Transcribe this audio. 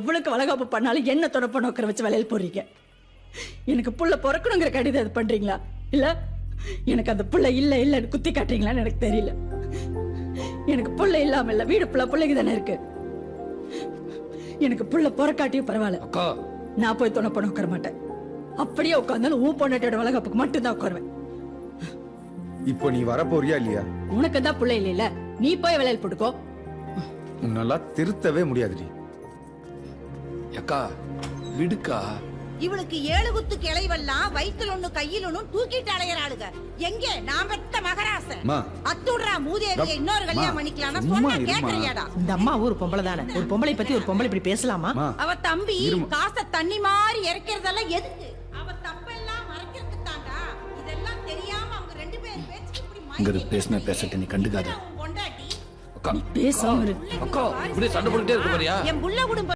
எவ்வளவுக்கு வளகாப்பு பண்ணாலும் என்ன தொடப்ப நோக்கிற வச்சு வளையல் போடுறீங்க? எனக்கு புள்ள பிறக்கணுங்கிற கடிதம் அது பண்றீங்களா? இல்ல எனக்கு அந்த புள்ள இல்லன்னு குத்தி காட்டுறீங்களான்னு எனக்கு தெரியல. எனக்கு புள்ள இல்லாம இல்ல, வீடு பிள்ளைக்கு தானே இருக்கு. எனக்கு புள்ள பிறக்காட்டியும் பரவாயில்ல, நான் போய் துணை பண்ண உட்கார மாட்டேன். அப்படியே உட்கார்ந்தாலும் உன் பொண்ணாட்டியோட வளகாப்புக்கு மட்டும்தான் உட்காருவேன். இப்போ நீ வர போறியா இல்லையா? உனக்கு தான் புள்ள இல்ல, நீ போய் வளையல் போட்டுக்கோ. உன்னால திருத்தவே முடியாதுடி. அக்கா விடுக்கா. இவளுக்கு 7 குத்து கிளைவெல்லாம் வயித்துல ஒண்ணு கையில் ஒண்ணு தூக்கிட்டு அலையறாளுங்க. எங்கே நான் பெத்த மகராசன் அத்துடுறா மூதேவியை இன்னொரு கல்யாணம் பண்ணிக்கலாம்னா சொன்னா கேக்குறியாடா? இந்த அம்மா ஒரு பொம்பளை தானே, ஒரு பொம்பளை பத்தி ஒரு பொம்பளை இப்படி பேசலாமா? அவ தம்பி காசை தண்ணி மாதிரி இறக்கிறதெல்லாம் எதுக்கு? அவ தப்பெல்லாம் மறைக்கிறதுக்கு தாண்டா. இதெல்லாம் தெரியாம அவங்க 2 பேர் பேச்சு இப்படி பேசின பேசட்டு நீ கண்டுக்காத. பொண்டாட்டி பேசாம இரு. அக்கா இப்படியே சண்டை போட்டுட்டே இருக்க பாரியா? என் புள்ள குடும்ப